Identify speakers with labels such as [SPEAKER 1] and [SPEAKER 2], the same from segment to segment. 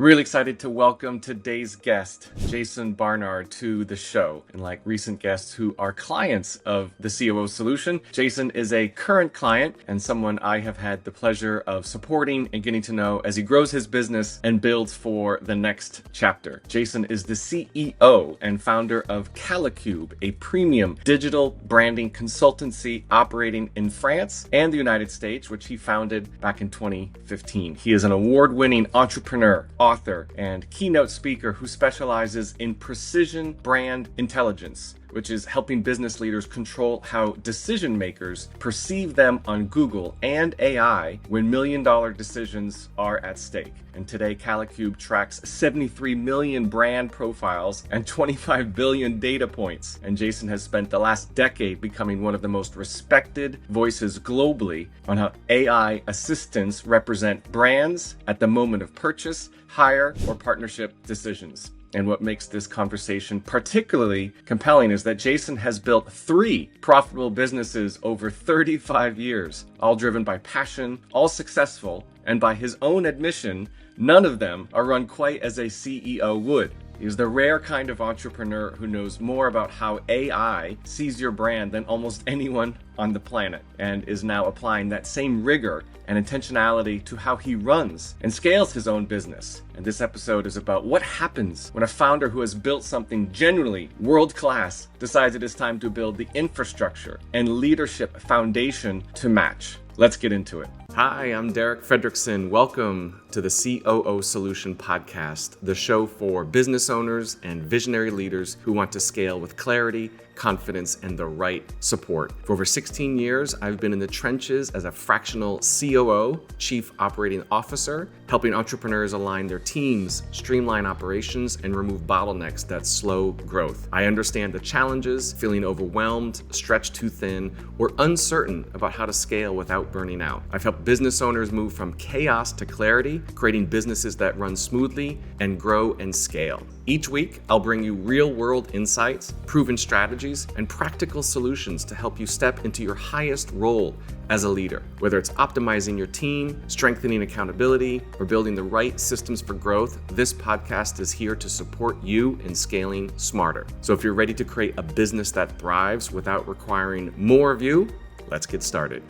[SPEAKER 1] I'm really excited to welcome today's guest, Jason Barnard, to the show. And like recent guests who are clients of the COO solution, Jason is a current client and someone I have had the pleasure of supporting and getting to know as he grows his business and builds for the next chapter. Jason is the CEO and founder of Kalicube, a premium digital branding consultancy operating in France and the United States, which he founded back in 2015. He is an award-winning entrepreneur, author, and keynote speaker who specializes in precision brand intelligence, which is helping business leaders control how decision makers perceive them on Google and AI when million-dollar decisions are at stake. And today, Kalicube tracks 73 million brand profiles and 25 billion data points. And Jason has spent the last decade becoming one of the most respected voices globally on how AI assistants represent brands at the moment of purchase, hire, or partnership decisions. And what makes this conversation particularly compelling is that Jason has built 3 profitable businesses over 35 years, all driven by passion, all successful, and by his own admission, none of them are run quite as a CEO would. He's the rare kind of entrepreneur who knows more about how AI sees your brand than almost anyone on the planet, and is now applying that same rigor and intentionality to how he runs and scales his own business. And this episode is about what happens when a founder who has built something genuinely world-class decides it is time to build the infrastructure and leadership foundation to match. Let's get into it. Hi, I'm Derek Fredrickson. Welcome to the COO Solution Podcast, the show for business owners and visionary leaders who want to scale with clarity, confidence, and the right support. For over 16 years, I've been in the trenches as a fractional COO, Chief Operating Officer, helping entrepreneurs align their teams, streamline operations, and remove bottlenecks that slow growth. I understand the challenges, feeling overwhelmed, stretched too thin, or uncertain about how to scale without burning out. I've helped business owners move from chaos to clarity, creating businesses that run smoothly and grow and scale. Each week, I'll bring you real-world insights, proven strategies, and practical solutions to help you step into your highest role as a leader. Whether it's optimizing your team, strengthening accountability, or building the right systems for growth, this podcast is here to support you in scaling smarter. So if you're ready to create a business that thrives without requiring more of you, let's get started.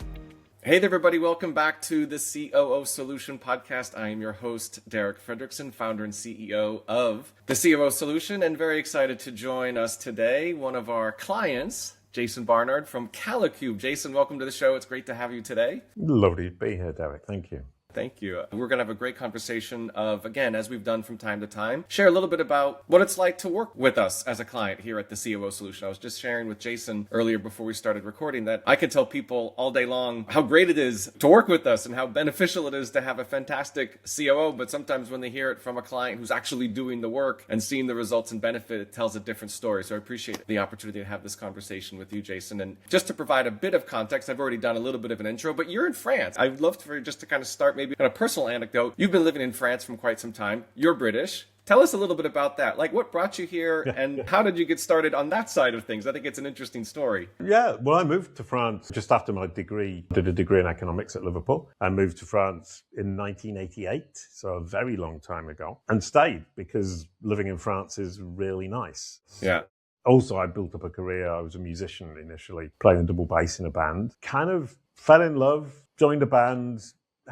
[SPEAKER 1] Hey there, everybody. Welcome back to the COO Solution Podcast. I am your host, Derek Fredrickson, founder and CEO of the COO Solution, and very excited to join us today, one of our clients, Jason Barnard from Kalicube. Jason, welcome to the show. It's great to have you today.
[SPEAKER 2] Lovely to be here, Derek. Thank you.
[SPEAKER 1] Thank you. We're going to have a great conversation of, again, as we've done from time to time, share a little bit about what it's like to work with us as a client here at the COO Solution. I was just sharing with Jason earlier before we started recording that I can tell people all day long how great it is to work with us and how beneficial it is to have a fantastic COO. But sometimes when they hear it from a client who's actually doing the work and seeing the results and benefit, it tells a different story. So I appreciate the opportunity to have this conversation with you, Jason. And just to provide a bit of context, I've already done a little bit of an intro, but you're in France. I'd love for you just to kind of start maybe on a personal anecdote. You've been living in France for quite some time. You're British. Tell us a little bit about that. Like, what brought you here and how did you get started on that side of things? I think it's an interesting story.
[SPEAKER 2] Yeah, well, I moved to France just after my degree. Did a degree in economics at Liverpool. I moved to France in 1988, so a very long time ago, and stayed because living in France is really nice.
[SPEAKER 1] Yeah.
[SPEAKER 2] Also, I built up a career. I was a musician initially, playing double bass in a band. Kind of fell in love, joined a band,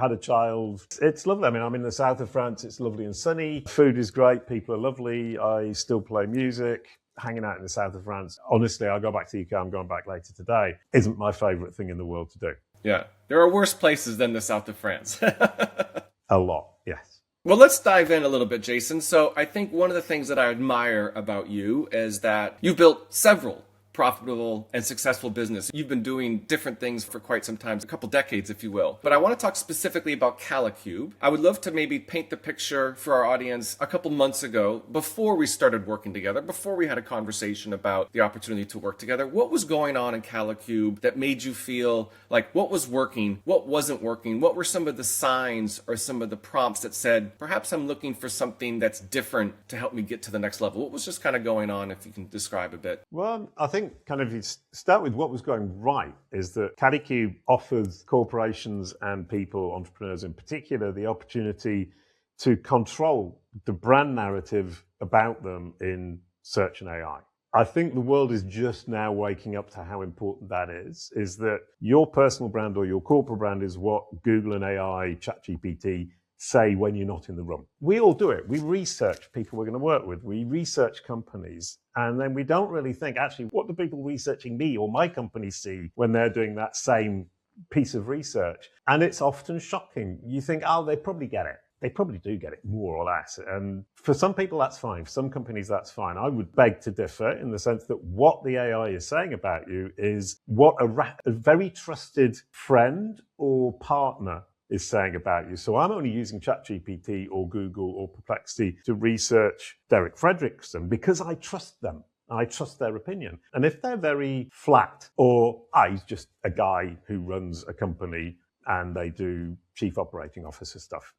[SPEAKER 2] had a child. It's lovely. I mean, I'm in the south of France. It's lovely and sunny. Food is great. People are lovely. I still play music. Hanging out in the south of France. Honestly, I go back to the UK. I'm going back later today. Isn't my favorite thing in the world to do.
[SPEAKER 1] Yeah. There are worse places than the south of France.
[SPEAKER 2] A lot, yes.
[SPEAKER 1] Well, let's dive in a little bit, Jason. So I think one of the things that I admire about you is that you've built several profitable and successful business. You've been doing different things for quite some time, a couple decades, if you will. But I want to talk specifically about Kalicube. I would love to maybe paint the picture for our audience a couple months ago, before we started working together, before we had a conversation about the opportunity to work together. What was going on in Kalicube that made you feel like what was working, what wasn't working? What were some of the signs or some of the prompts that said, perhaps I'm looking for something that's different to help me get to the next level? What was just kind of going on, if you can describe a bit?
[SPEAKER 2] Well, I think kind of you start with what was going right is that Kalicube offers corporations and people, entrepreneurs in particular, the opportunity to control the brand narrative about them in search and AI. I think the world is just now waking up to how important that is that your personal brand or your corporate brand is what Google and AI, ChatGPT say when you're not in the room. We all do it. We research people we're going to work with. We research companies. And then we don't really think, actually, what do people researching me or my company see when they're doing that same piece of research? And it's often shocking. You think, oh, they probably get it. They probably do get it, more or less. And for some people, that's fine. For some companies, that's fine. I would beg to differ in the sense that what the AI is saying about you is what a very trusted friend or partner is saying about you. So I'm only using ChatGPT or Google or Perplexity to research Derek Fredrickson because I trust them. I trust their opinion. And if they're very flat or he's just a guy who runs a company and they do chief operating officer stuff,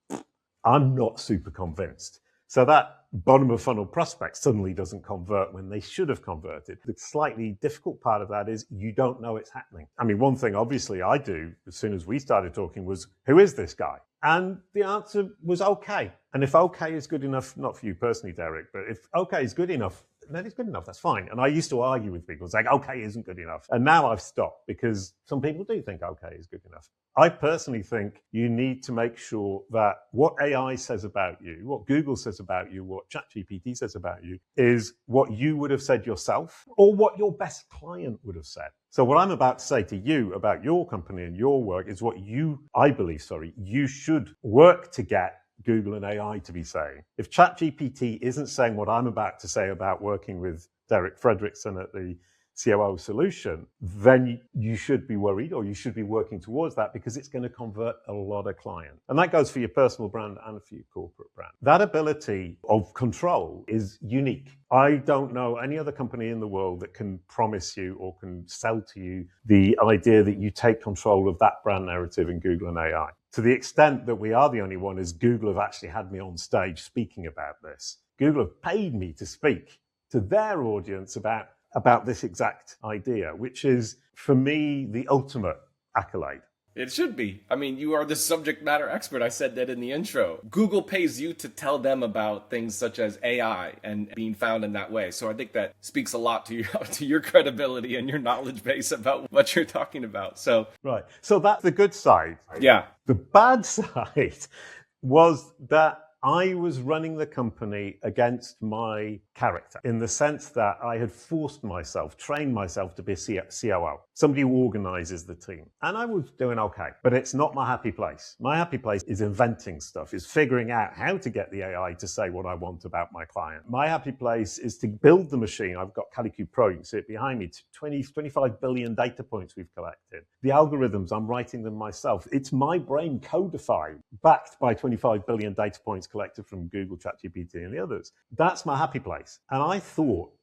[SPEAKER 2] I'm not super convinced. So that bottom of funnel prospect suddenly doesn't convert when they should have converted. The slightly difficult part of that is you don't know it's happening. I mean, one thing obviously I do as soon as we started talking was, who is this guy? And the answer was okay. And if okay is good enough, not for you personally, Derek, but if okay is good enough, then it's good enough, that's fine. And I used to argue with people saying okay isn't good enough. And now I've stopped because some people do think okay is good enough. I personally think you need to make sure that what AI says about you, what Google says about you, what ChatGPT says about you is what you would have said yourself or what your best client would have said. So what I'm about to say to you about your company and your work is what you should work to get Google and AI to be saying. If ChatGPT isn't saying what I'm about to say about working with Derek Fredrickson at the COO solution, then you should be worried or you should be working towards that because it's going to convert a lot of clients. And that goes for your personal brand and for your corporate brand. That ability of control is unique. I don't know any other company in the world that can promise you or can sell to you the idea that you take control of that brand narrative in Google and AI. To the extent that we are the only one is Google have actually had me on stage speaking about this. Google have paid me to speak to their audience about this exact idea, which is, for me, the ultimate accolade.
[SPEAKER 1] It should be. I mean, you are the subject matter expert. I said that in the intro. Google pays you to tell them about things such as AI and being found in that way. So I think that speaks a lot to your credibility and your knowledge base about what you're talking about. So
[SPEAKER 2] right. So that's the good side.
[SPEAKER 1] Yeah.
[SPEAKER 2] The bad side was that I was running the company against my character in the sense that I had trained myself to be a COO, somebody who organizes the team. And I was doing okay, but it's not my happy place. My happy place is inventing stuff, is figuring out how to get the AI to say what I want about my client. My happy place is to build the machine. I've got Kalicube Pro, you can see it behind me, 25 billion data points we've collected. The algorithms, I'm writing them myself. It's my brain codified, backed by 25 billion data points collected from Google, ChatGPT, and the others. That's my happy place. And I thought,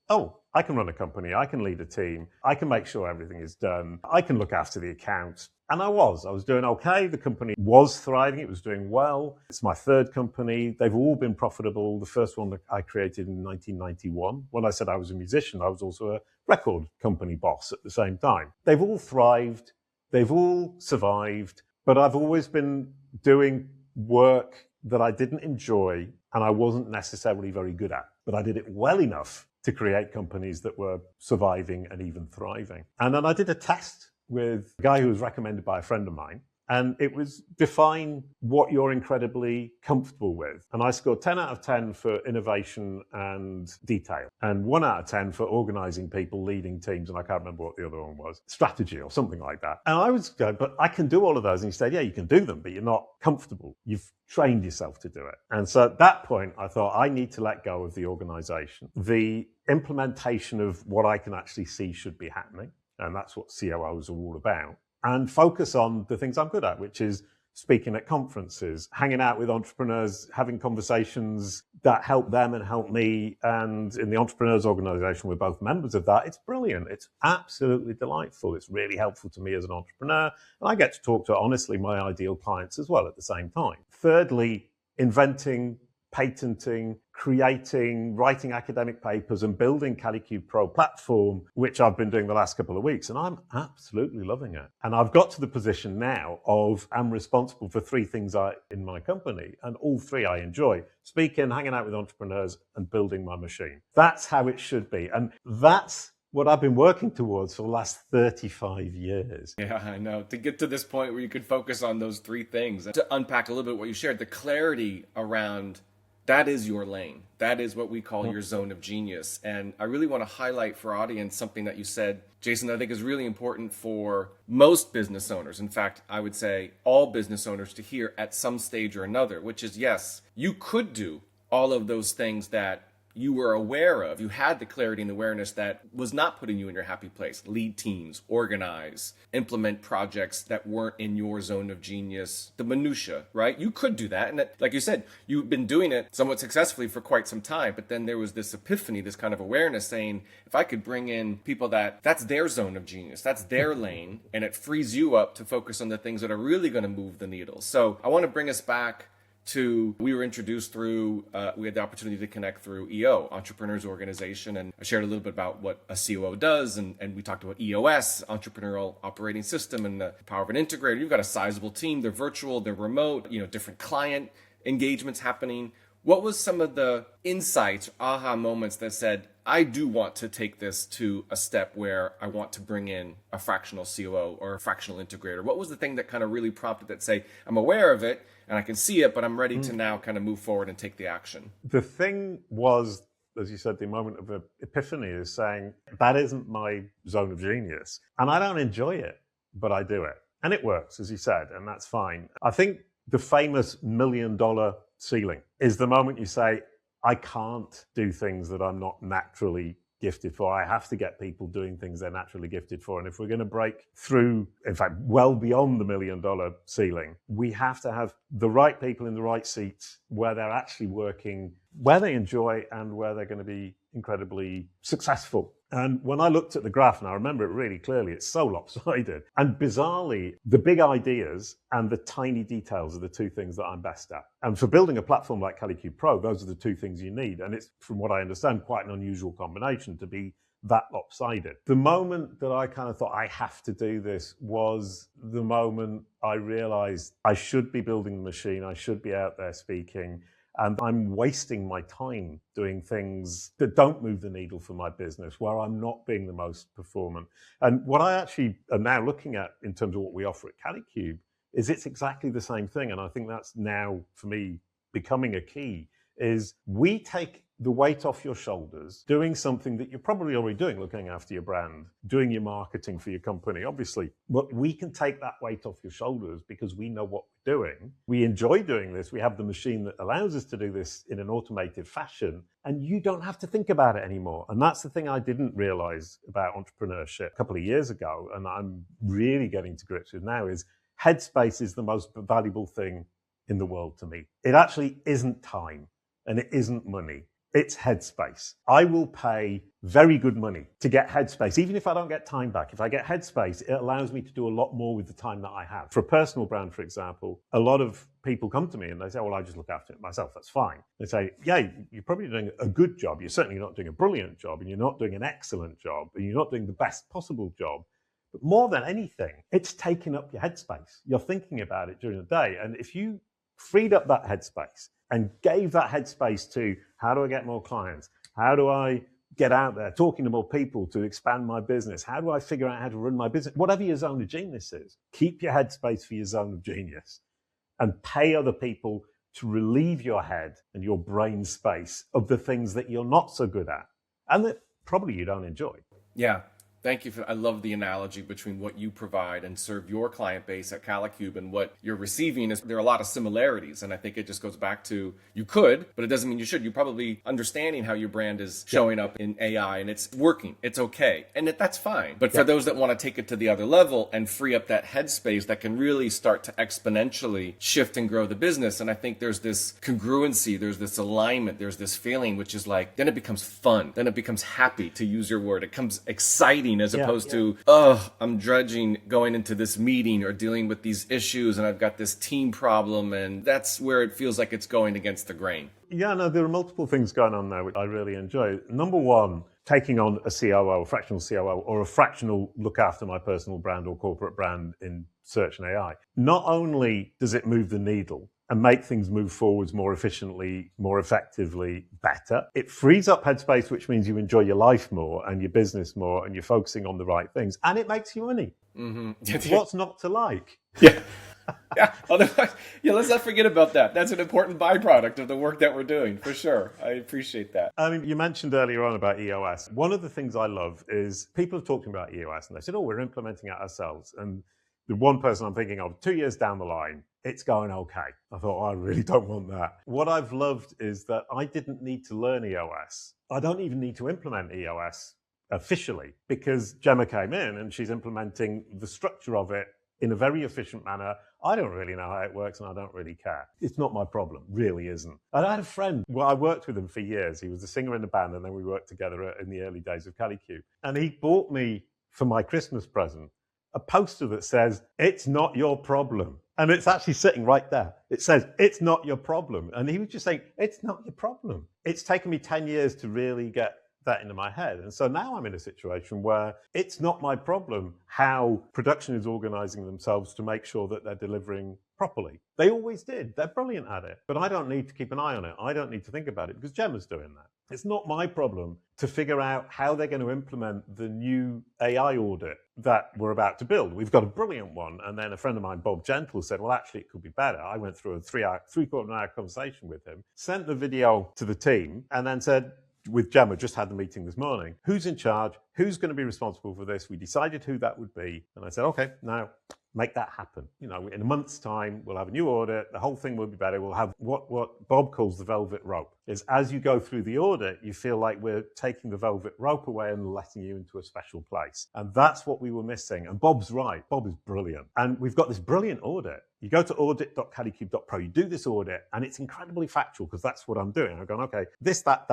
[SPEAKER 2] I can run a company, I can lead a team, I can make sure everything is done, I can look after the accounts. And I was doing okay. The company was thriving, it was doing well. It's my third company. They've all been profitable. The first one that I created in 1991. When I said I was a musician, I was also a record company boss at the same time. They've all thrived, they've all survived, but I've always been doing work that I didn't enjoy and I wasn't necessarily very good at, but I did it well enough to create companies that were surviving and even thriving. And then I did a test with a guy who was recommended by a friend of mine. And it was define what you're incredibly comfortable with. And I scored 10 out of 10 for innovation and detail, and 1 out of 10 for organizing people, leading teams, and I can't remember what the other one was, strategy or something like that. And I was going, but I can do all of those. And he said, yeah, you can do them, but you're not comfortable. You've trained yourself to do it. And so at that point, I thought I need to let go of the organization. The implementation of what I can actually see should be happening. And that's what COOs are all about. And focus on the things I'm good at, which is speaking at conferences, hanging out with entrepreneurs, having conversations that help them and help me. And in the Entrepreneurs Organization, we're both members of that. It's brilliant. It's absolutely delightful. It's really helpful to me as an entrepreneur. And I get to talk to, honestly, my ideal clients as well at the same time. Thirdly, inventing patenting, creating, writing academic papers and building Kalicube Pro platform, which I've been doing the last couple of weeks. And I'm absolutely loving it. And I've got to the position now of I'm responsible for three things in my company. And all three I enjoy: speaking, hanging out with entrepreneurs, and building my machine. That's how it should be. And that's what I've been working towards for the last 35 years.
[SPEAKER 1] Yeah, I know. To get to this point where you could focus on those three things, to unpack a little bit what you shared, the clarity around that is your lane. That is what we call your zone of genius. And I really want to highlight for our audience something that you said, Jason, that I think is really important for most business owners. In fact, I would say all business owners to hear at some stage or another, which is, yes, you could do all of those things that you were aware of. You had the clarity and awareness that was not putting you in your happy place. Lead teams, organize, implement projects that weren't in your zone of genius, the minutia, right? You could do that. And that, like you said, you've been doing it somewhat successfully for quite some time. But then there was this epiphany, this kind of awareness saying, if I could bring in people that's their zone of genius, that's their lane, and it frees you up to focus on the things that are really going to move the needle. So I want to bring us back we were introduced through, we had the opportunity to connect through EO, Entrepreneurs Organization, and I shared a little bit about what a COO does, and we talked about EOS, Entrepreneurial Operating System, and the power of an integrator. You've got a sizable team, they're virtual, they're remote, different client engagements happening. What was some of the insights, aha moments that said, I do want to take this to a step where I want to bring in a fractional COO or a fractional integrator? What was the thing that kind of really prompted that say, I'm aware of it and I can see it, but I'm ready to now kind of move forward and take the action?
[SPEAKER 2] The thing was, as you said, the moment of epiphany is saying, that isn't my zone of genius. And I don't enjoy it, but I do it. And it works, as you said, and that's fine. I think the famous $1 million ceiling is the moment you say, I can't do things that I'm not naturally gifted for. I have to get people doing things they're naturally gifted for. And if we're going to break through, in fact, well beyond the $1 million ceiling, we have to have the right people in the right seats where they're actually working, where they enjoy, and where they're going to be incredibly successful. And when I looked at the graph, and I remember it really clearly, it's so lopsided. And bizarrely, the big ideas and the tiny details are the two things that I'm best at. And for building a platform like Kalicube Pro, those are the two things you need. And it's, from what I understand, quite an unusual combination to be that lopsided. The moment that I kind of thought I have to do this was the moment I realized I should be building the machine, I should be out there speaking, and I'm wasting my time doing things that don't move the needle for my business, where I'm not being the most performant. And what I actually am now looking at in terms of what we offer at Kalicube is it's exactly the same thing. And I think that's now, for me, becoming a key, is we take the weight off your shoulders, doing something that you're probably already doing, looking after your brand, doing your marketing for your company, obviously. But we can take that weight off your shoulders because we know what we're doing. We enjoy doing this. We have the machine that allows us to do this in an automated fashion, and you don't have to think about it anymore. And that's the thing I didn't realize about entrepreneurship a couple of years ago, and I'm really getting to grips with now, is Headspace is the most valuable thing in the world to me. It actually isn't time, and it isn't money. It's Headspace. I will pay very good money to get Headspace, even if I don't get time back. If I get Headspace, it allows me to do a lot more with the time that I have. For a personal brand, for example, a lot of people come to me and they say, well, I just look after it myself. That's fine. They say, yeah, you're probably doing a good job. You're certainly not doing a brilliant job, and you're not doing an excellent job, and you're not doing the best possible job. But more than anything, it's taking up your headspace. You're thinking about it during the day. And if you freed up that headspace and gave that headspace to, how do I get more clients? How do I get out there talking to more people to expand my business? How do I figure out how to run my business? Whatever your zone of genius is, keep your headspace for your zone of genius and pay other people to relieve your head and your brain space of the things that you're not so good at and that probably you don't enjoy.
[SPEAKER 1] Yeah. Thank you. I love the analogy between what you provide and serve your client base at Kalicube and what you're receiving. There are a lot of similarities. And I think it just goes back to, you could, but it doesn't mean you should. You're probably understanding how your brand is showing up in AI and it's working. It's okay. And that's fine. But for those that want to take it to the other level and free up that headspace, that can really start to exponentially shift and grow the business. And I think there's this congruency, there's this alignment, there's this feeling, which is like, then it becomes fun. Then it becomes happy, to use your word. It becomes exciting doing as opposed to, oh, I'm drudging going into this meeting or dealing with these issues and I've got this team problem. And that's where it feels like it's going against the grain.
[SPEAKER 2] Yeah, no, there are multiple things going on there which I really enjoy. Number one, taking on a COO, a fractional COO, or a fractional look after my personal brand or corporate brand in search and AI. Not only does it move the needle and make things move forwards more efficiently, more effectively, better, it frees up headspace, which means you enjoy your life more and your business more and you're focusing on the right things, and it makes you money. Mm-hmm. What's not to like?
[SPEAKER 1] Yeah. Yeah. Otherwise, let's not forget about that. That's an important byproduct of the work that we're doing, for sure. I appreciate that.
[SPEAKER 2] I mean, you mentioned earlier on about EOS. One of the things I love is people are talking about EOS and they said, oh, we're implementing it ourselves. And the one person I'm thinking of, 2 years down the line, it's going okay. I thought, I really don't want that. What I've loved is that I didn't need to learn EOS. I don't even need to implement EOS officially because Gemma came in and she's implementing the structure of it in a very efficient manner. I don't really know how it works and I don't really care. It's not my problem, really isn't. And I had a friend, I worked with him for years. He was a singer in the band and then we worked together in the early days of Kalicube. And he bought me for my Christmas present a poster that says, it's not your problem. And it's actually sitting right there. It says, it's not your problem. And he was just saying, it's not your problem. It's taken me 10 years to really get that into my head. And so now I'm in a situation where it's not my problem how production is organizing themselves to make sure that they're delivering properly. They always did. They're brilliant at it. But I don't need to keep an eye on it. I don't need to think about it because Gemma's doing that. It's not my problem to figure out how they're going to implement the new AI audit that we're about to build. We've got a brilliant one. And then a friend of mine, Bob Gentle, said, well, actually, it could be better. I went through a three-quarter hour conversation with him, sent the video to the team, and then said, with Gemma, just had the meeting this morning. Who's in charge? Who's going to be responsible for this? We decided who that would be. And I said, okay, now make that happen. In a month's time, we'll have a new audit. The whole thing will be better. We'll have what Bob calls the velvet rope. Is as you go through the audit, you feel like we're taking the velvet rope away and letting you into a special place. And that's what we were missing. And Bob's right. Bob is brilliant. And we've got this brilliant audit. You go to audit.kalicube.pro, you do this audit, and it's incredibly factual because that's what I'm doing. I'm going, okay, this, that.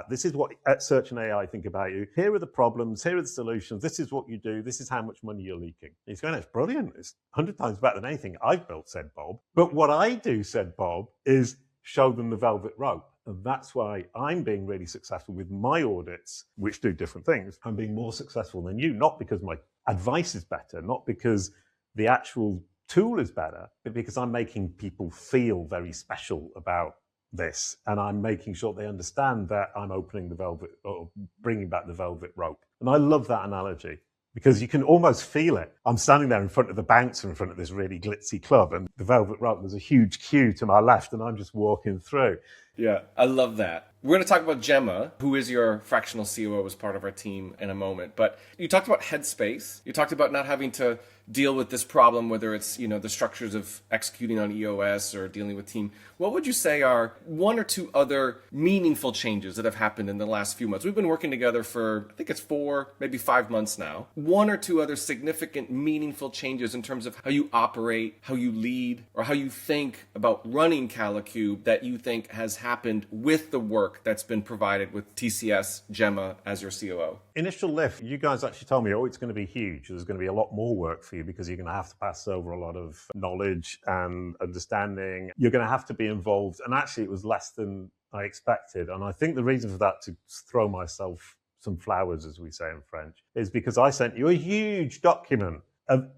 [SPEAKER 2] This is what Search and AI think about you. Here are the problems. Here are the solutions. This is what you do. This is how much money you're leaking. And he's going, it's brilliant. It's 100 times better than anything I've built, said Bob. But what I do, said Bob, is show them the velvet rope. And that's why I'm being really successful with my audits, which do different things. I'm being more successful than you, not because my advice is better, not because the actual tool is better, but because I'm making people feel very special about this. And I'm making sure they understand that I'm opening the velvet or bringing back the velvet rope. And I love that analogy because you can almost feel it. I'm standing there in front of the bouncer in front of this really glitzy club and the velvet rope, there's a huge queue to my left and I'm just walking through.
[SPEAKER 1] Yeah, I love that. We're going to talk about Gemma, who is your fractional COO as part of our team in a moment. But you talked about Headspace. You talked about not having to deal with this problem, whether it's, the structures of executing on EOS or dealing with team. What would you say are one or two other meaningful changes that have happened in the last few months? We've been working together for, I think it's 4, maybe 5 months now. One or two other significant, meaningful changes in terms of how you operate, how you lead, or how you think about running Kalicube that you think has happened with the work that's been provided with TCS, Gemma, as your COO?
[SPEAKER 2] Initial lift, you guys actually told me, it's going to be huge. There's going to be a lot more work for you because you're going to have to pass over a lot of knowledge and understanding. You're going to have to be involved. And actually, it was less than I expected. And I think the reason for that, to throw myself some flowers, as we say in French, is because I sent you a huge document of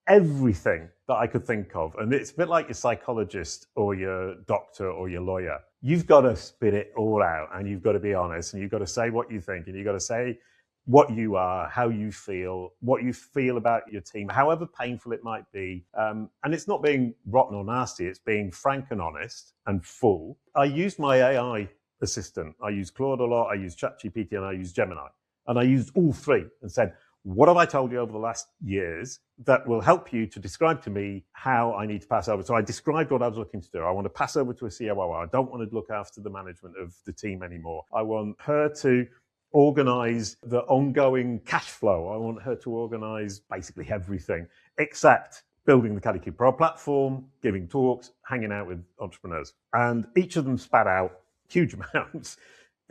[SPEAKER 2] everything that I could think of. And it's a bit like your psychologist or your doctor or your lawyer. You've got to spit it all out and you've got to be honest and you've got to say what you think and you've got to say what you are, how you feel, what you feel about your team, however painful it might be. And it's not being rotten or nasty, it's being frank and honest and full. I used my AI assistant. I use Claude a lot, I use ChatGPT and I use Gemini. And I used all three and said, what have I told you over the last years that will help you to describe to me how I need to pass over? So I described what I was looking to do. I want to pass over to a COO. I don't want to look after the management of the team anymore. I want her to organize the ongoing cash flow. I want her to organize basically everything except building the Kalicube Pro platform, giving talks, hanging out with entrepreneurs. And each of them spat out huge amounts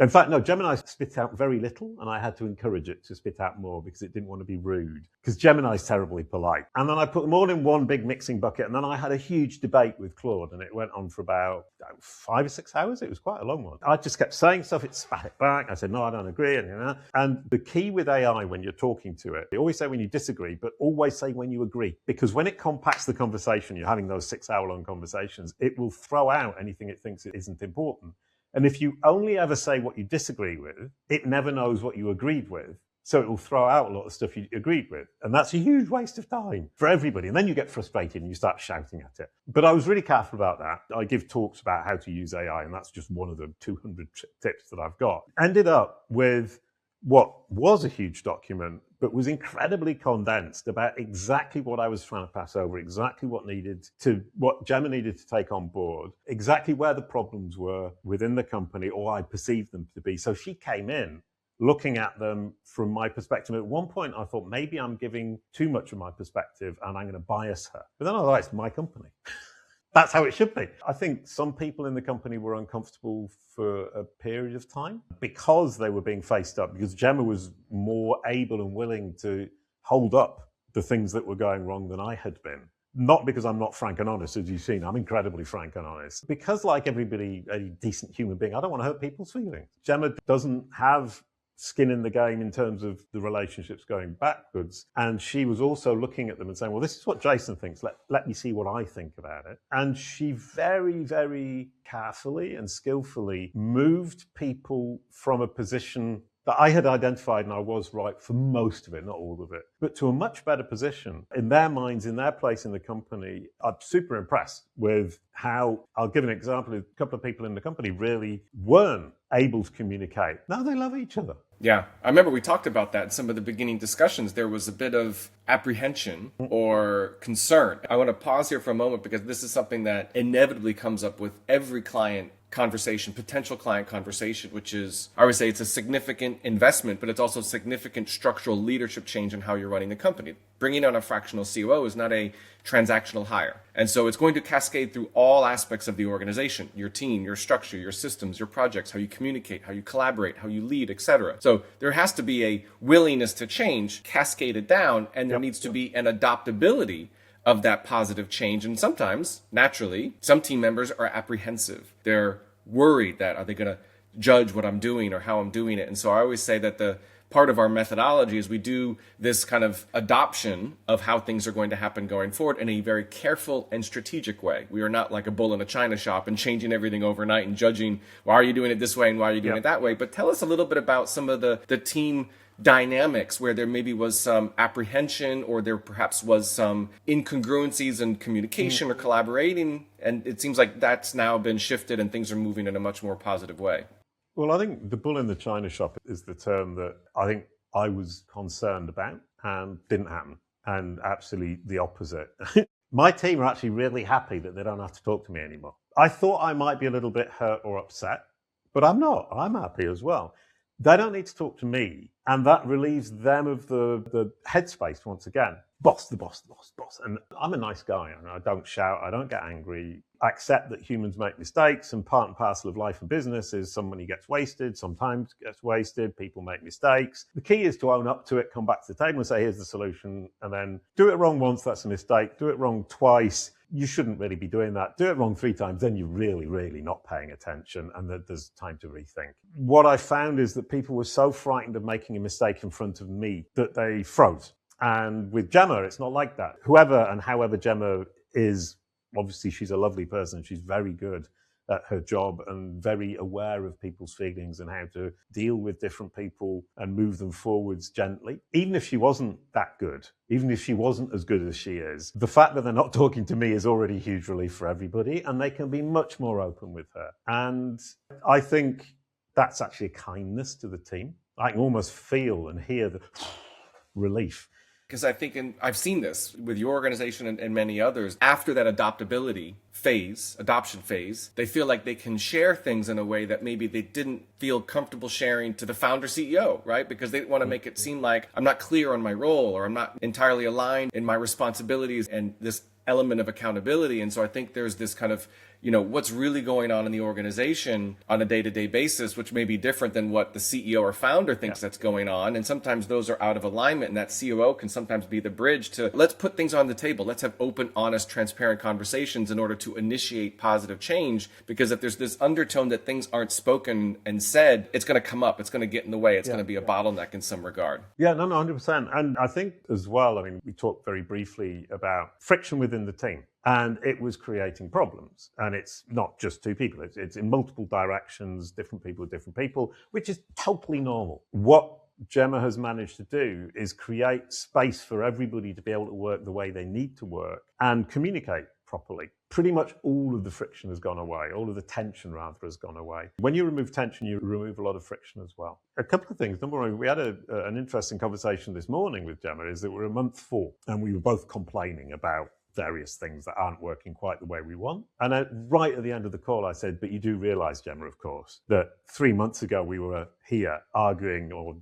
[SPEAKER 2] In fact, no, Gemini spit out very little, and I had to encourage it to spit out more because it didn't want to be rude. Because Gemini's terribly polite. And then I put them all in one big mixing bucket, and then I had a huge debate with Claude, and it went on for about 5 or 6 hours. It was quite a long one. I just kept saying stuff, it spat it back. I said, no, I don't agree. And the key with AI when you're talking to it, they always say when you disagree, but always say when you agree. Because when it compacts the conversation, you're having those 6-hour-long conversations, it will throw out anything it thinks it isn't important. And if you only ever say what you disagree with, it never knows what you agreed with. So it will throw out a lot of stuff you agreed with. And that's a huge waste of time for everybody. And then you get frustrated and you start shouting at it. But I was really careful about that. I give talks about how to use AI, and that's just one of the 200 tips that I've got. Ended up with what was a huge document, but was incredibly condensed about exactly what I was trying to pass over, exactly what Gemma needed to take on board, exactly where the problems were within the company, or I perceived them to be. So she came in looking at them from my perspective. At one point, I thought maybe I'm giving too much of my perspective and I'm going to bias her. But then I thought, it's my company. That's how it should be. I think some people in the company were uncomfortable for a period of time because they were being faced up, because Gemma was more able and willing to hold up the things that were going wrong than I had been. Not because I'm not frank and honest, as you've seen. I'm incredibly frank and honest. Because like everybody, a decent human being, I don't want to hurt people's feelings. Gemma doesn't have skin in the game in terms of the relationships going backwards. And she was also looking at them and saying, well, this is what Jason thinks. Let me see what I think about it. And she very, very carefully and skillfully moved people from a position that I had identified, and I was right for most of it, not all of it, but to a much better position in their minds, in their place in the company. I'm super impressed with how, I'll give an example, a couple of people in the company really weren't able to communicate. Now they love each other.
[SPEAKER 1] Yeah, I remember we talked about that in some of the beginning discussions. There was a bit of apprehension or concern. I want to pause here for a moment because this is something that inevitably comes up with every client conversation, potential client conversation, which is, I would say it's a significant investment, but it's also significant structural leadership change in how you're running the company. Bringing on a fractional COO is not a transactional hire. And so it's going to cascade through all aspects of the organization, your team, your structure, your systems, your projects, how you communicate, how you collaborate, how you lead, etc. So there has to be a willingness to change cascaded down, and there needs to be an adaptability of that positive change. And sometimes, naturally, some team members are apprehensive. They're worried that, are they going to judge what I'm doing or how I'm doing it? And so I always say that the part of our methodology is we do this kind of adoption of how things are going to happen going forward in a very careful and strategic way. We are not like a bull in a china shop and changing everything overnight and judging, why are you doing it this way and why are you doing it that way? But tell us a little bit about some of the team dynamics where there maybe was some apprehension, or there perhaps was some incongruencies in communication or collaborating, and it seems like that's now been shifted and things are moving in a much more positive way.
[SPEAKER 2] Well, I think the bull in the china shop is the term that I think I was concerned about and didn't happen, and absolutely the opposite. My team are actually really happy that they don't have to talk to me anymore. I thought I might be a little bit hurt or upset, but I'm not. I'm happy as well. They don't need to talk to me, and that relieves them of the headspace once again. Boss, the boss, the boss, boss. And I'm a nice guy, and I don't shout, I don't get angry. I accept that humans make mistakes, and part and parcel of life and business is somebody gets wasted, sometimes gets wasted, people make mistakes. The key is to own up to it, come back to the table and say, here's the solution, and then do it wrong once, that's a mistake. Do it wrong twice, you shouldn't really be doing that. Do it wrong 3 times, then you're really, really not paying attention, and there's time to rethink. What I found is that people were so frightened of making a mistake in front of me that they froze. And with Gemma, it's not like that. Whoever and however Gemma is, obviously she's a lovely person. She's very good at her job and very aware of people's feelings and how to deal with different people and move them forwards gently. Even if she wasn't that good, even if she wasn't as good as she is, the fact that they're not talking to me is already a huge relief for everybody, and they can be much more open with her. And I think that's actually a kindness to the team. I can almost feel and hear the relief.
[SPEAKER 1] Because I think, and I've seen this with your organization and many others, after that adoption phase, they feel like they can share things in a way that maybe they didn't feel comfortable sharing to the founder CEO, right? Because they want to make it seem like I'm not clear on my role, or I'm not entirely aligned in my responsibilities and this element of accountability. And so I think there's this kind of what's really going on in the organization on a day-to-day basis, which may be different than what the CEO or founder thinks that's going on. And sometimes those are out of alignment, and that COO can sometimes be the bridge to let's put things on the table. Let's have open, honest, transparent conversations in order to initiate positive change. Because if there's this undertone that things aren't spoken and said, it's going to come up. It's going to get in the way. It's going to be a bottleneck in some regard.
[SPEAKER 2] Yeah, no, 100%. And I think as well, I mean, we talked very briefly about friction within the team. And it was creating problems. And it's not just two people. It's in multiple directions, different people with different people, which is totally normal. What Gemma has managed to do is create space for everybody to be able to work the way they need to work and communicate properly. Pretty much all of the friction has gone away. All of the tension, rather, has gone away. When you remove tension, you remove a lot of friction as well. A couple of things. Number one, we had an interesting conversation this morning with Gemma, is that we're a month 4, and we were both complaining about various things that aren't working quite the way we want. And right at the end of the call, I said, but you do realize, Gemma, of course, that 3 months ago we were here arguing or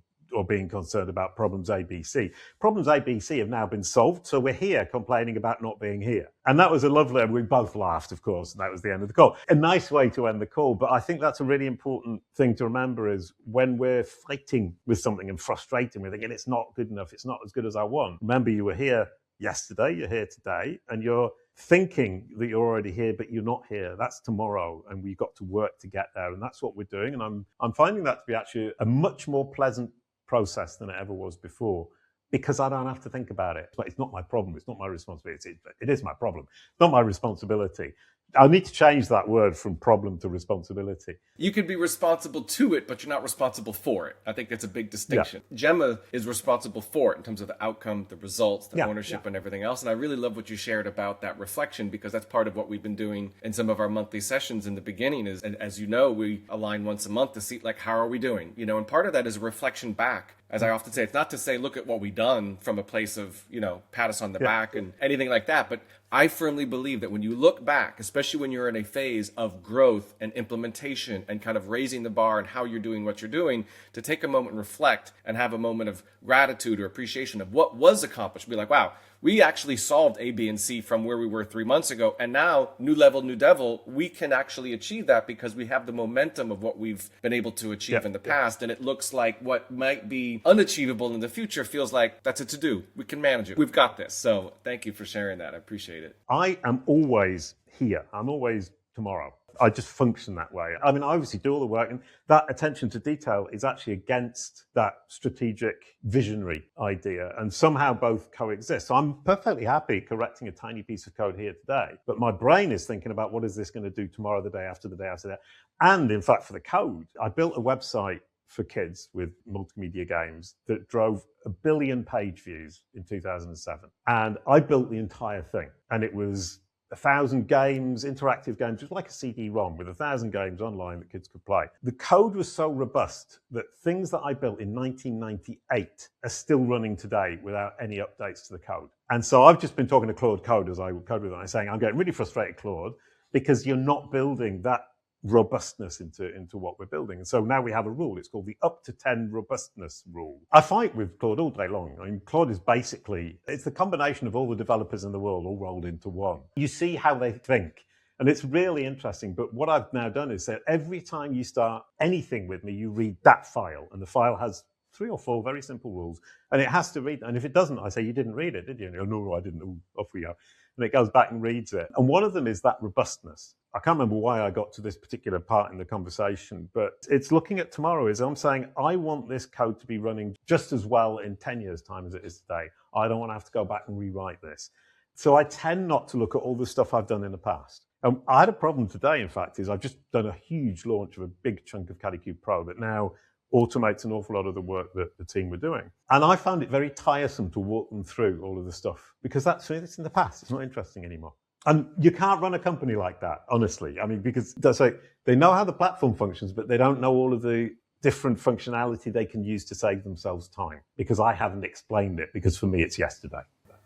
[SPEAKER 2] being concerned about problems ABC. Problems ABC have now been solved, so we're here complaining about not being here. And that was a lovely, we both laughed, of course, and that was the end of the call. A nice way to end the call, but I think that's a really important thing to remember is when we're fighting with something and frustrating, we're thinking it's not good enough, it's not as good as I want. Remember, you were here yesterday, you're here today, and you're thinking that you're already here, but you're not here. That's tomorrow, and we've got to work to get there, and that's what we're doing. And I'm finding that to be actually a much more pleasant process than it ever was before, because I don't have to think about it. But it's not my problem. It's not my responsibility. It is my problem. It's not my responsibility. I need to change that word from problem to responsibility.
[SPEAKER 1] You could be responsible to it, but you're not responsible for it. I think that's a big distinction. Yeah. Gemma is responsible for it in terms of the outcome, the results, the ownership, and everything else. And I really love what you shared about that reflection, because that's part of what we've been doing in some of our monthly sessions in the beginning is, and as you know, we align once a month to see, like, how are we doing? And part of that is a reflection back. As I often say, it's not to say, look at what we've done from a place of, pat us on the back and anything like that. But I firmly believe that when you look back, especially when you're in a phase of growth and implementation and kind of raising the bar and how you're doing what you're doing, to take a moment and reflect and have a moment of gratitude or appreciation of what was accomplished. Be like, wow, we actually solved A, B, and C from where we were 3 months ago. And now, new level, new devil, we can actually achieve that because we have the momentum of what we've been able to achieve in the past. And it looks like what might be unachievable in the future feels like that's a to-do. We can manage it. We've got this. So thank you for sharing that. I appreciate it.
[SPEAKER 2] I am always here. I'm always tomorrow. I just function that way. I mean, I obviously do all the work, and that attention to detail is actually against that strategic visionary idea, and somehow both coexist. So I'm perfectly happy correcting a tiny piece of code here today, but my brain is thinking about what is this going to do tomorrow, the day after, the day after that. And in fact, for the code, I built a website for kids with multimedia games that drove 1 billion page views in 2007. And I built the entire thing, and it was 1,000 games, interactive games. It was like a CD-ROM with 1,000 games online that kids could play. The code was so robust that things that I built in 1998 are still running today without any updates to the code. And so I've just been talking to Claude Code as I code with it, and saying, I'm getting really frustrated, Claude, because you're not building that robustness into what we're building. And so now we have a rule. It's called the up to 10 robustness rule. I fight with Claude all day long. I mean, Claude is basically, it's the combination of all the developers in the world all rolled into one. You see how they think. And it's really interesting. But what I've now done is that every time you start anything with me, you read that file. And the file has 3 or 4 very simple rules. And it has to read. And if it doesn't, I say, you didn't read it, did you? And you go, no, I didn't. Ooh, off we go. And it goes back and reads it. And one of them is that robustness. I can't remember why I got to this particular part in the conversation, but it's looking at tomorrow. Is I'm saying, I want this code to be running just as well in 10 years' time as it is today. I don't want to have to go back and rewrite this. So I tend not to look at all the stuff I've done in the past. I had a problem today, in fact, is I've just done a huge launch of a big chunk of Kalicube Pro that now automates an awful lot of the work that the team were doing. And I found it very tiresome to walk them through all of the stuff because it's in the past. It's not interesting anymore. And you can't run a company like that, honestly. I mean, because they know how the platform functions, but they don't know all of the different functionality they can use to save themselves time, because I haven't explained it, because for me, it's yesterday.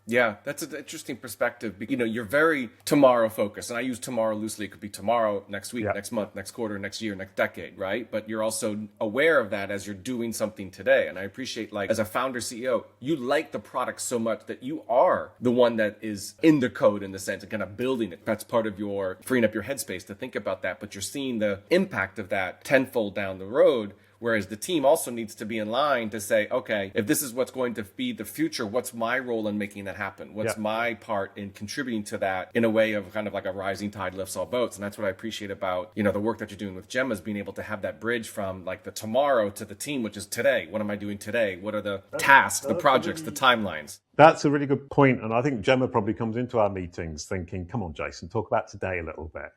[SPEAKER 1] Yeah, that's an interesting perspective. You know, you're very tomorrow focused, and I use tomorrow loosely. It could be tomorrow, next week,
[SPEAKER 2] Yeah.
[SPEAKER 1] next month, next quarter, next year, next decade, right? But you're also aware of that as you're doing something today. And I appreciate, like, as a founder CEO, you like the product so much that you are the one that is in the code in the sense and kind of building it. That's part of your freeing up your headspace to think about that. But you're seeing the impact of that tenfold down the road. Whereas the team also needs to be in line to say, okay, if this is what's going to be the future, what's my role in making that happen? What's my part in contributing to that in a way of kind of like a rising tide lifts all boats? And that's what I appreciate about, you know, the work that you're doing with Gemma is being able to have that bridge from like the tomorrow to the team, which is today. What am I doing today? What are the tasks, the projects, the timelines?
[SPEAKER 2] That's a really good point. And I think Gemma probably comes into our meetings thinking, come on, Jason, talk about today a little bit.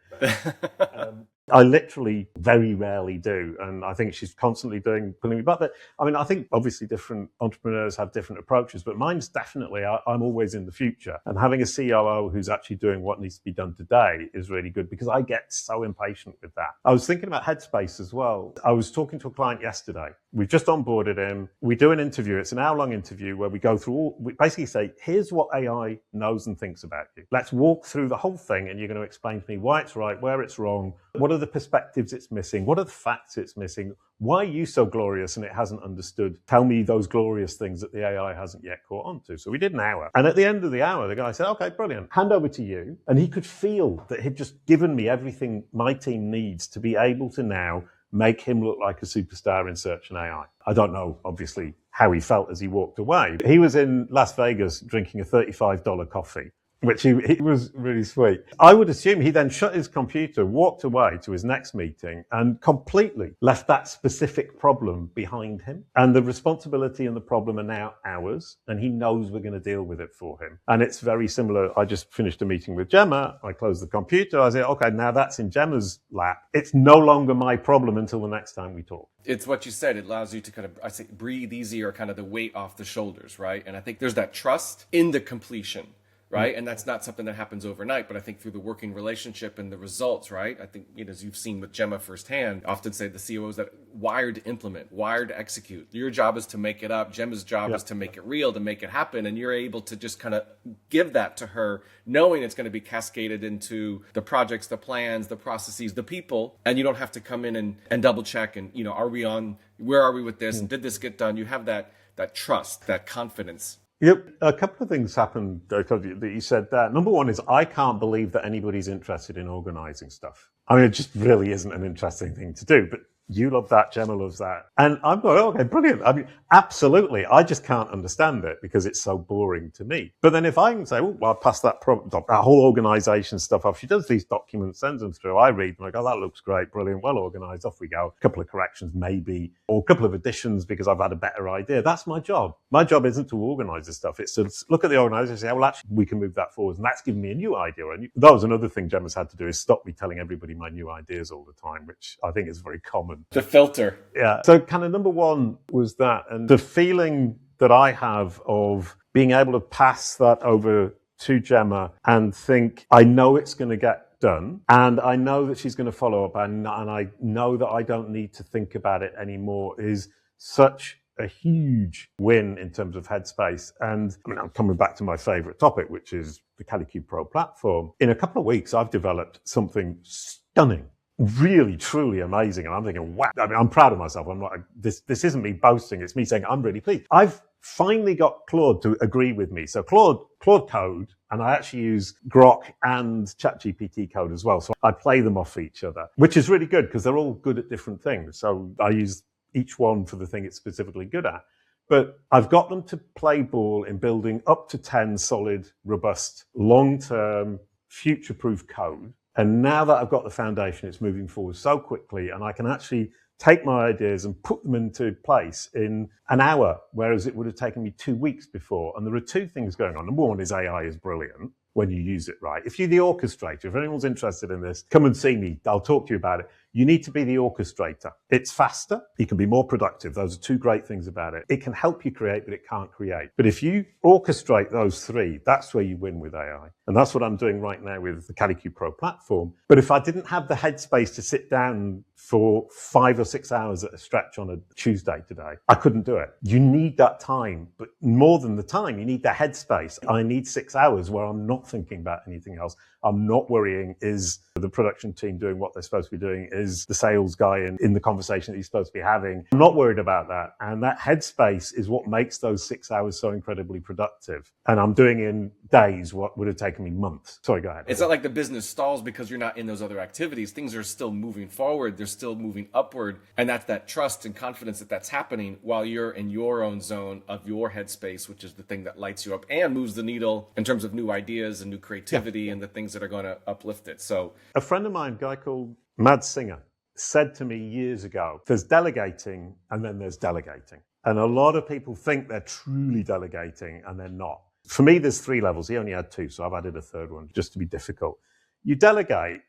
[SPEAKER 2] I literally very rarely do. And I think she's constantly pulling me back. But I mean, I think obviously different entrepreneurs have different approaches, but mine's definitely, I'm always in the future. And having a COO who's actually doing what needs to be done today is really good because I get so impatient with that. I was thinking about Headspace as well. I was talking to a client yesterday. We've just onboarded him. We do an interview. It's an hour-long interview where we go through we basically say, here's what AI knows and thinks about you. Let's walk through the whole thing and you're going to explain to me why it's right, where it's wrong, what are the perspectives it's missing, what are the facts it's missing, why are you so glorious and it hasn't understood? Tell me those glorious things that the AI hasn't yet caught on to. So we did an hour. And at the end of the hour, the guy said, okay, brilliant. Hand over to you. And he could feel that he'd just given me everything my team needs to be able to now make him look like a superstar in search and AI. I don't know, obviously, how he felt as he walked away. He was in Las Vegas drinking a $35 coffee, which he was really sweet. I would assume he then shut his computer, walked away to his next meeting and completely left that specific problem behind him. And the responsibility and the problem are now ours. And he knows we're going to deal with it for him. And it's very similar. I just finished a meeting with Gemma. I closed the computer. I said, okay, now that's in Gemma's lap. It's no longer my problem until the next time we talk.
[SPEAKER 1] It's what you said. It allows you to kind of, I say, breathe easier, kind of the weight off the shoulders, right? And I think there's that trust in the completion. Right. And that's not something that happens overnight, but I think through the working relationship and the results, right? I think, you know, as you've seen with Gemma firsthand, I often say the CEOs that wired to implement, wired to execute. Your job is to make it up. Gemma's job is to make it real, to make it happen. And you're able to just kind of give that to her, knowing it's going to be cascaded into the projects, the plans, the processes, the people. And you don't have to come in and double check and, you know, where are we with this? And did this get done? You have that trust, that confidence.
[SPEAKER 2] Yep. A couple of things happened that you said there. Number one is I can't believe that anybody's interested in organizing stuff. I mean, it just really isn't an interesting thing to do, but you love that, Gemma loves that. And I'm going, okay, brilliant. I mean, absolutely. I just can't understand it because it's so boring to me. But then if I can say, well, I'll pass that whole organization stuff off. She does these documents, sends them through. I read them. I go, that looks great, brilliant, well organized. Off we go. A couple of corrections maybe, or a couple of additions because I've had a better idea. That's my job. My job isn't to organize this stuff. It's to look at the organization and say, well, actually, we can move that forward. And that's given me a new idea. And that was another thing Gemma's had to do is stop me telling everybody my new ideas all the time, which I think is very common.
[SPEAKER 1] The filter.
[SPEAKER 2] Yeah. So kind of number one was that. And the feeling that I have of being able to pass that over to Gemma and think, I know it's going to get done. And I know that she's going to follow up. And I know that I don't need to think about it anymore is such a huge win in terms of Headspace. And I mean, I'm coming back to my favorite topic, which is the Kalicube Pro platform. In a couple of weeks, I've developed something stunning. Really, truly amazing. And I'm thinking, wow, I mean, I'm proud of myself. I'm like, this isn't me boasting. It's me saying, I'm really pleased. I've finally got Claude to agree with me. So Claude code, and I actually use Grok and ChatGPT code as well. So I play them off each other, which is really good because they're all good at different things. So I use each one for the thing it's specifically good at. But I've got them to play ball in building up to 10 solid, robust, long-term, future-proof code. And now that I've got the foundation, it's moving forward so quickly and I can actually take my ideas and put them into place in an hour, whereas it would have taken me 2 weeks before. And there are two things going on. Number one is AI is brilliant when you use it right. If you're the orchestrator, if anyone's interested in this, come and see me. I'll talk to you about it. You need to be the orchestrator. It's faster. You can be more productive. Those are two great things about it. It can help you create, but it can't create. But if you orchestrate those three, that's where you win with AI. And that's what I'm doing right now with the Kalicube Pro platform. But if I didn't have the headspace to sit down for 5 or 6 hours at a stretch on a Tuesday today, I couldn't do it. You need that time, but more than the time, you need the headspace. I need 6 hours where I'm not thinking about anything else. I'm not worrying, is the production team doing what they're supposed to be doing? Is the sales guy in the conversation that he's supposed to be having? I'm not worried about that. And that headspace is what makes those 6 hours so incredibly productive. And I'm doing in days what would have taken me months. Sorry, go ahead.
[SPEAKER 1] It's not like the business stalls because you're not in those other activities. Things are still moving forward. They're still moving upward. And that's that trust and confidence that that's happening while you're in your own zone of your headspace, which is the thing that lights you up and moves the needle in terms of new ideas and new creativity and the things that are going to uplift it. So
[SPEAKER 2] a friend of mine, a guy called Mad Singer, said to me years ago, there's delegating and then there's delegating. And a lot of people think they're truly delegating and they're not. For me, there's 3 levels. He only had 2, so I've added a third one just to be difficult. You delegate,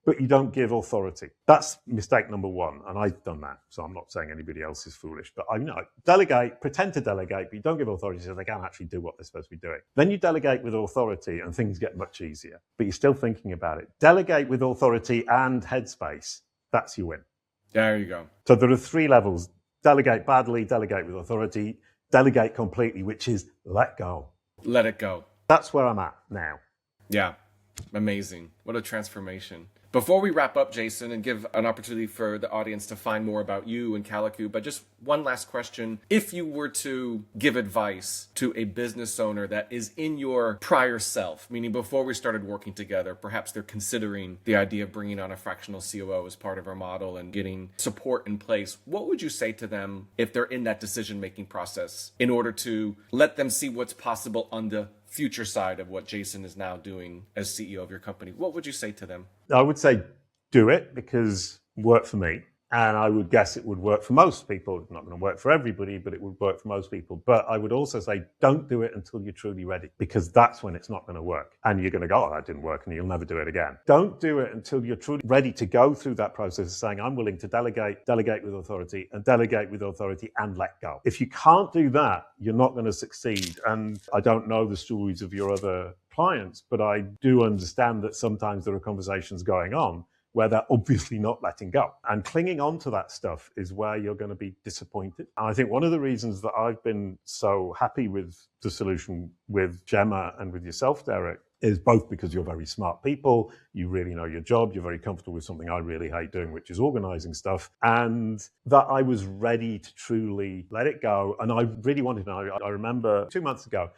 [SPEAKER 2] but you don't give authority. That's mistake number 1, and I've done that, so I'm not saying anybody else is foolish, but I know. Delegate, pretend to delegate, but you don't give authority so they can't actually do what they're supposed to be doing. Then you delegate with authority, and things get much easier, but you're still thinking about it. Delegate with authority and headspace. That's your win.
[SPEAKER 1] There you go.
[SPEAKER 2] So there are 3 levels. Delegate badly, delegate with authority, delegate completely, which is let go.
[SPEAKER 1] Let it go.
[SPEAKER 2] That's where I'm at now.
[SPEAKER 1] Yeah. Amazing. What a transformation. Before we wrap up, Jason, and give an opportunity for the audience to find more about you and Kalicube, but just one last question. If you were to give advice to a business owner that is in your prior self, meaning before we started working together, perhaps they're considering the idea of bringing on a fractional COO as part of our model and getting support in place, what would you say to them if they're in that decision-making process in order to let them see what's possible on the future side of what Jason is now doing as CEO of your company? What would you say to them?
[SPEAKER 2] I would say do it because it worked for me. And I would guess it would work for most people. It's not going to work for everybody, but it would work for most people. But I would also say don't do it until you're truly ready, because that's when it's not going to work. And you're going to go, oh, that didn't work, and you'll never do it again. Don't do it until you're truly ready to go through that process of saying, I'm willing to delegate with authority, and delegate with authority and let go. If you can't do that, you're not going to succeed. And I don't know the stories of your other clients, but I do understand that sometimes there are conversations going on where they're obviously not letting go. And clinging on to that stuff is where you're going to be disappointed. And I think one of the reasons that I've been so happy with the solution with Gemma and with yourself, Derek, is both because you're very smart people, you really know your job, you're very comfortable with something I really hate doing, which is organizing stuff, and that I was ready to truly let it go. And I really wanted to know. I remember 2 months ago,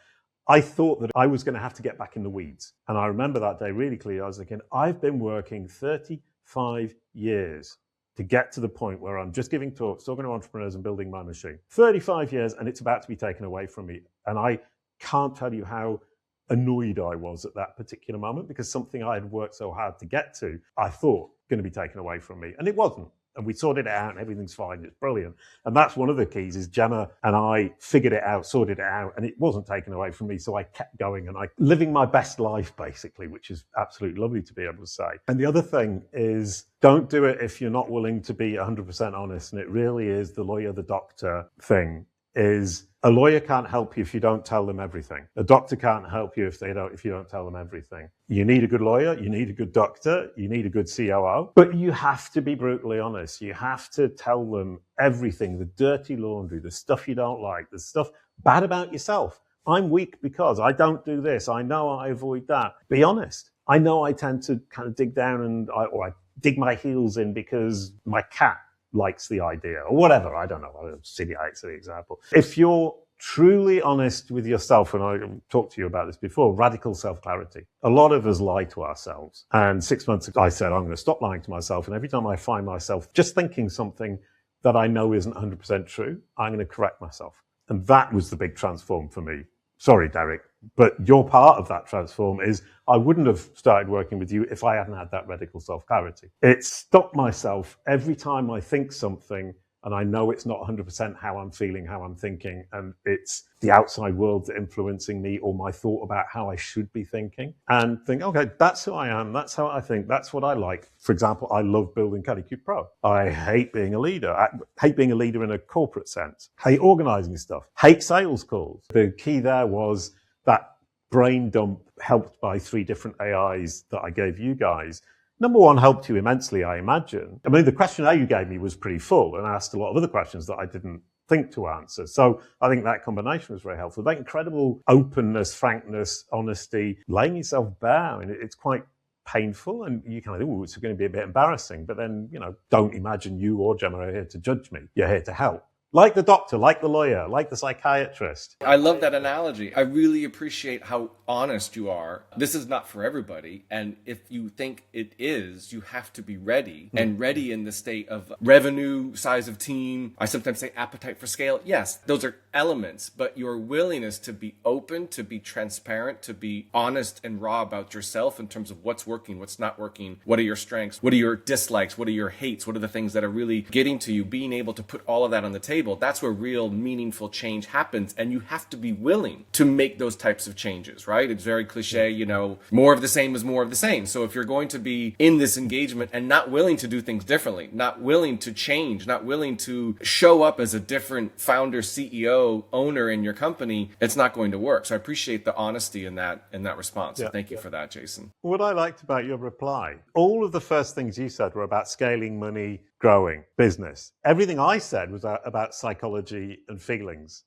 [SPEAKER 2] I thought that I was going to have to get back in the weeds. And I remember that day really clearly. I was thinking, I've been working 35 years to get to the point where I'm just giving talks, talking to entrepreneurs and building my machine. 35 years, and it's about to be taken away from me. And I can't tell you how annoyed I was at that particular moment, because something I had worked so hard to get to, I thought going to be taken away from me. And it wasn't. And we sorted it out and everything's fine. It's brilliant. And that's one of the keys is Gemma and I figured it out, sorted it out, and it wasn't taken away from me. So I kept going and I living my best life, basically, which is absolutely lovely to be able to say. And the other thing is don't do it if you're not willing to be 100% honest. And it really is the lawyer, the doctor thing. Is a lawyer can't help you if you don't tell them everything. A doctor can't help you if you don't tell them everything. You need a good lawyer, you need a good doctor, you need a good COO, but you have to be brutally honest. You have to tell them everything, the dirty laundry, the stuff you don't like, the stuff bad about yourself. I'm weak because I don't do this. I know I avoid that. Be honest. I know I tend to kind of dig down and I dig my heels in because my cat likes the idea or whatever. I don't know. Silly example. If you're truly honest with yourself, and I talked to you about this before, radical self-clarity. A lot of us lie to ourselves. And 6 months ago, I said, I'm going to stop lying to myself. And every time I find myself just thinking something that I know isn't 100% true, I'm going to correct myself. And that was the big transform for me. Sorry, Derek, but your part of that transform is I wouldn't have started working with you if I hadn't had that radical self-clarity. It stopped myself every time I think something And I know it's not 100% how I'm feeling, how I'm thinking, and it's the outside world that's influencing me or my thought about how I should be thinking. And think, okay, that's who I am, that's how I think, that's what I like. For example, I love building Kalicube Pro. I hate being a leader. I hate being a leader in a corporate sense. Hate organizing stuff. Hate sales calls. The key there was that brain dump helped by 3 different AIs that I gave you guys. Number 1 helped you immensely, I imagine. I mean, the questionnaire you gave me was pretty full, and I asked a lot of other questions that I didn't think to answer. So I think that combination was very helpful. That incredible openness, frankness, honesty, laying yourself bare. And it's quite painful, and you kind of think, oh, it's going to be a bit embarrassing. But then, don't imagine you or Gemma are here to judge me. You're here to help. Like the doctor, like the lawyer, like the psychiatrist.
[SPEAKER 1] I love that analogy. I really appreciate how honest you are. This is not for everybody. And if you think it is, you have to be ready. And ready in the state of revenue, size of team. I sometimes say appetite for scale. Yes, those are elements. But your willingness to be open, to be transparent, to be honest and raw about yourself in terms of what's working, what's not working. What are your strengths? What are your dislikes? What are your hates? What are the things that are really getting to you? Being able to put all of that on the table. That's where real meaningful change happens. And you have to be willing to make those types of changes, right? It's very cliche, more of the same is more of the same. So if you're going to be in this engagement and not willing to do things differently, not willing to change, not willing to show up as a different founder, CEO, owner in your company, it's not going to work. So I appreciate the honesty in that response. So thank you for that, Jason.
[SPEAKER 2] What I liked about your reply, all of the first things you said were about scaling, money, growing, business. Everything I said was about psychology and feelings.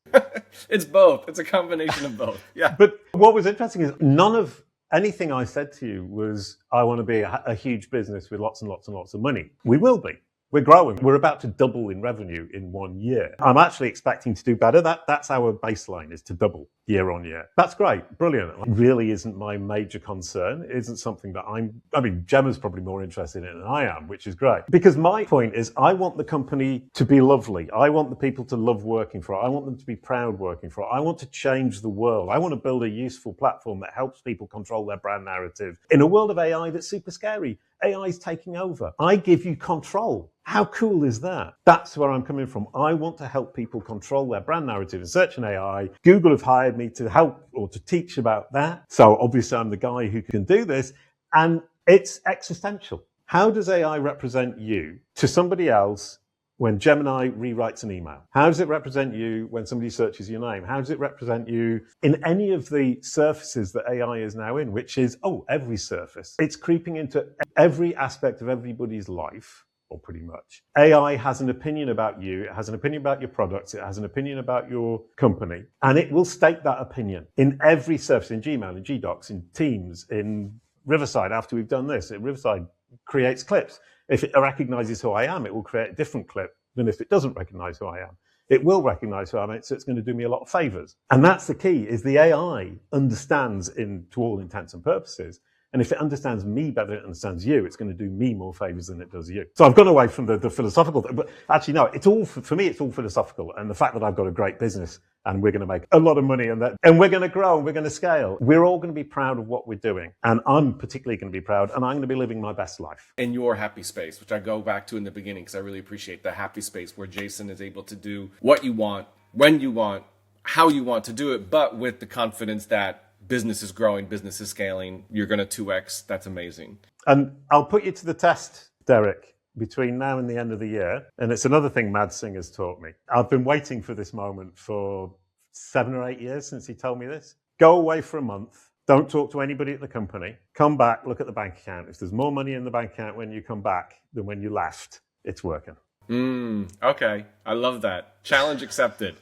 [SPEAKER 1] It's both. It's a combination of both. Yeah.
[SPEAKER 2] But what was interesting is none of anything I said to you was, I want to be a huge business with lots and lots and lots of money. We will be. We're growing. We're about to double in revenue in 1 year. I'm actually expecting to do better. That's our baseline, is to double year on year. That's great. Brilliant. It really isn't my major concern. It isn't something that Gemma's probably more interested in than I am, which is great. Because my point is, I want the company to be lovely. I want the people to love working for it. I want them to be proud working for it. I want to change the world. I want to build a useful platform that helps people control their brand narrative. In a world of AI that's super scary, AI is taking over. I give you control. How cool is that? That's where I'm coming from. I want to help people control their brand narrative in search and AI. Google have hired me to help or to teach about that. So obviously I'm the guy who can do this. And it's existential. How does AI represent you to somebody else when Gemini rewrites an email? How does it represent you when somebody searches your name? How does it represent you in any of the surfaces that AI is now in, which is, every surface? It's creeping into every aspect of everybody's life. Or pretty much. AI has an opinion about you, it has an opinion about your products, it has an opinion about your company, and it will state that opinion in every surface, in Gmail, in Gdocs, in Teams, in Riverside. After we've done this, Riverside creates clips. If it recognizes who I am, it will create a different clip than if it doesn't recognize who I am. It will recognize who I am, so it's going to do me a lot of favors. And that's the key, is the AI understands, to all intents and purposes. And if it understands me better than it understands you, it's going to do me more favors than it does you. So I've gone away from the philosophical thing, but actually, no, it's all, for me, it's all philosophical. And the fact that I've got a great business and we're going to make a lot of money and we're going to grow and we're going to scale, we're all going to be proud of what we're doing. And I'm particularly going to be proud, and I'm going to be living my best life.
[SPEAKER 1] In your happy space, which I go back to in the beginning, because I really appreciate the happy space where Jason is able to do what you want, when you want, how you want to do it, but with the confidence that business is growing, business is scaling, you're going to 2x. That's amazing.
[SPEAKER 2] And I'll put you to the test, Derek, between now and the end of the year. And it's another thing Mad Singh has taught me. I've been waiting for this moment for 7 or 8 years since he told me this. Go away for a month. Don't talk to anybody at the company. Come back, look at the bank account. If there's more money in the bank account when you come back than when you left, it's working.
[SPEAKER 1] Okay. I love that. Challenge accepted.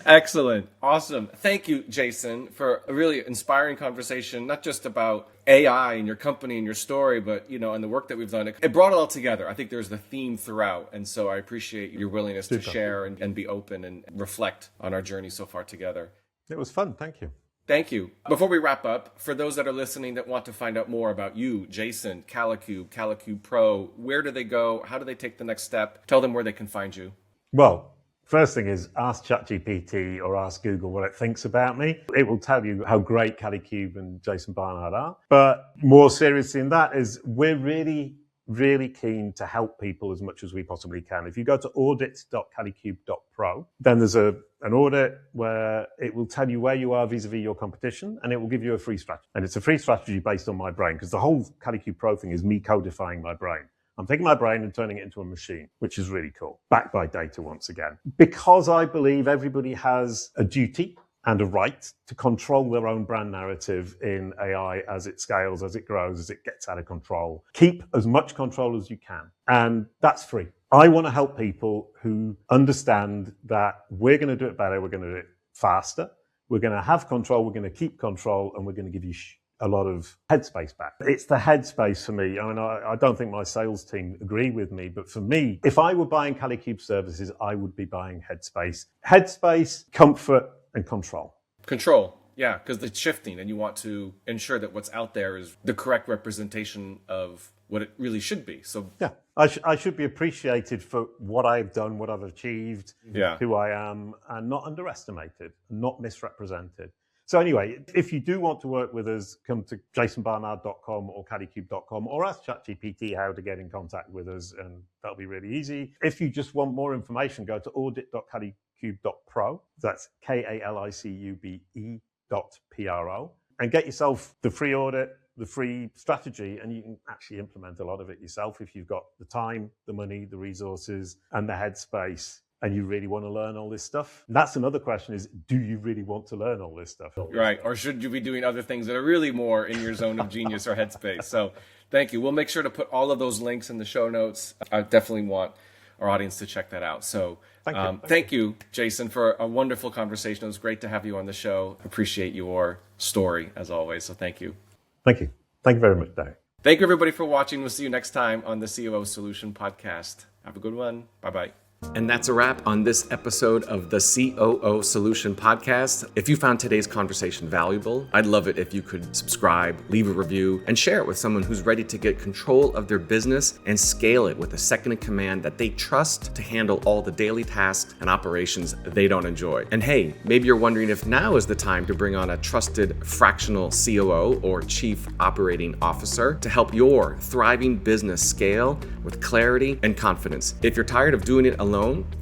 [SPEAKER 1] Excellent. Awesome. Thank you, Jason, for a really inspiring conversation, not just about AI and your company and your story, but, and the work that we've done. It brought it all together. I think there's the theme throughout. And so I appreciate your willingness to share and be open and reflect on our journey so far together.
[SPEAKER 2] It was fun. Thank you.
[SPEAKER 1] Thank you. Before we wrap up, for those that are listening that want to find out more about you, Jason, Kalicube, Kalicube Pro, where do they go? How do they take the next step? Tell them where they can find you.
[SPEAKER 2] Well, first thing is ask ChatGPT or ask Google what it thinks about me. It will tell you how great Kalicube and Jason Barnard are. But more seriously than that is we're really really keen to help people as much as we possibly can. If you go to audit.kalicube.pro, then there's an audit where it will tell you where you are vis-a-vis your competition, and it will give you a free strategy. And it's a free strategy based on my brain, because the whole Kalicube Pro thing is me codifying my brain. I'm taking my brain and turning it into a machine, which is really cool. Backed by data once again. Because I believe everybody has a duty and a right to control their own brand narrative in AI as it scales, as it grows, as it gets out of control. Keep as much control as you can. And that's free. I want to help people who understand that we're going to do it better, we're going to do it faster, we're going to have control, we're going to keep control, and we're going to give you a lot of headspace back. It's the headspace for me. I mean, I don't think my sales team agree with me, but for me, if I were buying Kalicube services, I would be buying Headspace. Headspace, comfort, and control.
[SPEAKER 1] Control, yeah, because it's shifting and you want to ensure that what's out there is the correct representation of what it really should be. So
[SPEAKER 2] yeah, I should be appreciated for what I've done, what I've achieved, who I am, and not underestimated, not misrepresented. So anyway, if you do want to work with us, come to jasonbarnard.com or kalicube.com, or ask ChatGPT how to get in contact with us, and that'll be really easy. If you just want more information, go to audit.kalicube.pro. That's KALICUBE.pro, and get yourself the free audit, the free strategy, and you can actually implement a lot of it yourself if you've got the time, the money, the resources, and the headspace. And you really want to learn all this stuff? That's another question, is do you really want to learn all this stuff?
[SPEAKER 1] Right. Or should you be doing other things that are really more in your zone of genius or headspace? So thank you. We'll make sure to put all of those links in the show notes. I definitely want our audience to check that out. So thank you, Jason, for a wonderful conversation. It was great to have you on the show. Appreciate your story as always. So thank you.
[SPEAKER 2] Thank you. Thank you very much, Derek.
[SPEAKER 1] Thank you, everybody, for watching. We'll see you next time on the COO Solution Podcast. Have a good one. Bye-bye. And that's a wrap on this episode of the COO Solution Podcast. If you found today's conversation valuable, I'd love it if you could subscribe, leave a review, and share it with someone who's ready to get control of their business and scale it with a second in command that they trust to handle all the daily tasks and operations they don't enjoy. And hey, maybe you're wondering if now is the time to bring on a trusted fractional COO or Chief Operating Officer to help your thriving business scale with clarity and confidence. If you're tired of doing it alone,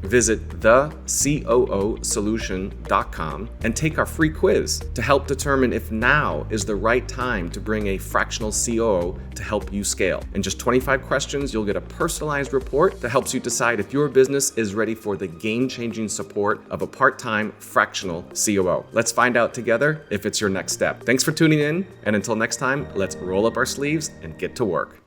[SPEAKER 1] visit thecoosolution.com and take our free quiz to help determine if now is the right time to bring a fractional COO to help you scale. In just 25 questions, you'll get a personalized report that helps you decide if your business is ready for the game-changing support of a part-time fractional COO. Let's find out together if it's your next step. Thanks for tuning in, and until next time, let's roll up our sleeves and get to work.